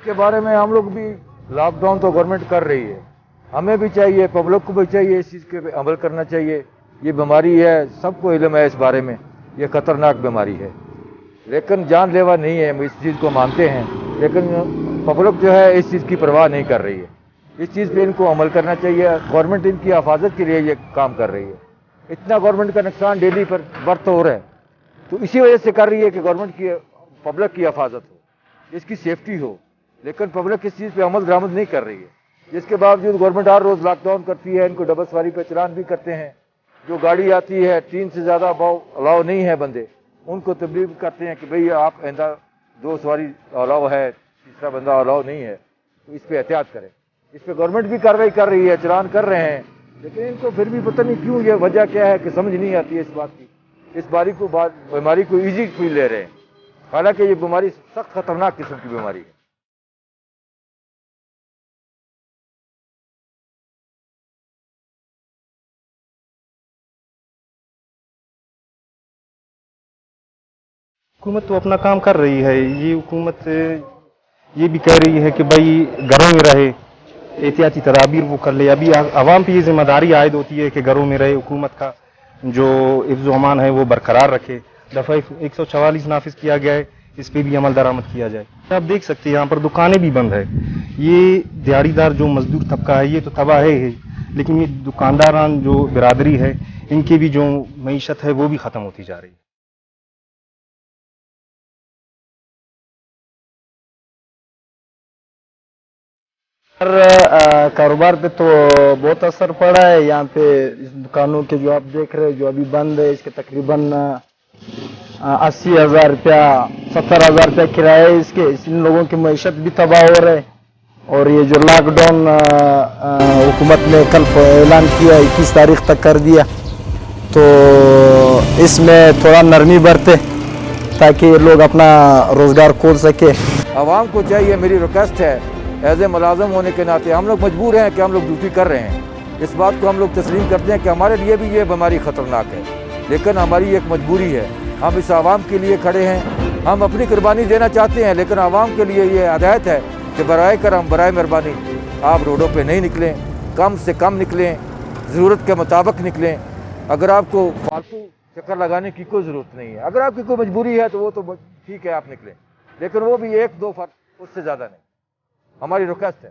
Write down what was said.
इसके बारे में हम लोग भी लॉकडाउन तो गवर्नमेंट कर रही है, हमें भी चाहिए, पब्लिक को भी चाहिए इस चीज़ के अमल करना चाहिए। ये बीमारी है, सबको इल्म है इस बारे में, ये खतरनाक बीमारी है, लेकिन जानलेवा नहीं है, हम इस चीज़ को मानते हैं, लेकिन पब्लिक जो है इस चीज़ की परवाह नहीं कर रही है। इस चीज़ पे इनको अमल करना चाहिए। गवर्नमेंट इनकी हिफाजत के लिए ये काम कर रही है। इतना गवर्नमेंट का नुकसान डेली पर बर्थ हो रहा है, तो इसी वजह से कर रही है कि गवर्नमेंट की पब्लिक की हिफाजत हो, इसकी सेफ्टी हो, लेकिन पब्लिक इस चीज़ पे अमल दरामद नहीं कर रही है। जिसके बावजूद गवर्नमेंट हर रोज़ लॉकडाउन करती है, इनको डबल सवारी पे चलान भी करते हैं। जो गाड़ी आती है 3 से ज़्यादा अलाउ नहीं है बंदे, उनको तबलीग करते हैं कि भाई आप आइंदा 2 सवारी अलाउ है, तीसरा बंदा अलाउ नहीं है, तो इस पर एहतियात करें। इस पर गवर्नमेंट भी कार्रवाई कर रही है, चलान कर रहे हैं, लेकिन इनको फिर भी पता नहीं क्यों, ये वजह क्या है कि समझ नहीं आती है इस बात की। इस बीमारी को ईजी फील ले रहे हैं, हालांकि ये बीमारी सख्त खतरनाक किस्म की बीमारी है। हुकूमत तो अपना काम कर रही है। ये हुकूमत ये भी कह रही है कि भाई घरों में रहे, एहतियाती तदाबीर वो कर ले। अभी आवाम पे ये जिम्मेदारी आयद होती है कि घरों में रहे, हुकूमत का जो हिफ्ज़ अमान है वो बरकरार रखे। दफ़ा 144 नाफिज किया गया है, इस पे भी अमल दरामद किया जाए। आप देख सकते हैं यहाँ पर दुकानें भी बंद है। ये दिहाड़ीदार जो मजदूर तबका है ये तो तबाह है ही, लेकिन ये दुकानदारान जो बिरादरी है इनकी भी जो मईशत है वो भी ख़त्म होती जा रही है। कारोबार पे तो बहुत असर पड़ा है। यहाँ पे इस दुकानों के जो आप देख रहे हैं जो अभी बंद है, इसके तकरीबन 80,000 रुपया 70,000 रुपया किराया है इसके। इन लोगों की मईशत भी तबाह हो रहा है। और ये जो लॉकडाउन हुकूमत ने कल ऐलान किया 21 तारीख तक कर दिया, तो इसमें थोड़ा नरमी बरते ताकि लोग अपना रोजगार खोल सके। आवाम को चाहिए, मेरी रिक्वेस्ट है, एज ए मुलाजम होने के नाते हम लोग मजबूर हैं कि हम लोग ड्यूटी कर रहे हैं। इस बात को हम लोग तस्लीम करते हैं कि हमारे लिए भी ये बीमारी ख़तरनाक है, लेकिन हमारी एक मजबूरी है। हम इस आवाम के लिए खड़े हैं, हम अपनी कुर्बानी देना चाहते हैं, लेकिन आवाम के लिए ये हिदायत है कि बराए करम, बराए मेहरबानी आप रोडों पर नहीं निकलें, कम से कम निकलें, ज़रूरत के मुताबिक निकलें। अगर आपको फालतू चक्कर लगाने की कोई ज़रूरत नहीं है। अगर आपकी कोई मजबूरी है तो वो तो ठीक है, आप निकलें, लेकिन वो भी 1-2 फर्क, उससे ज़्यादा नहीं। हमारी रिक्वेस्ट है।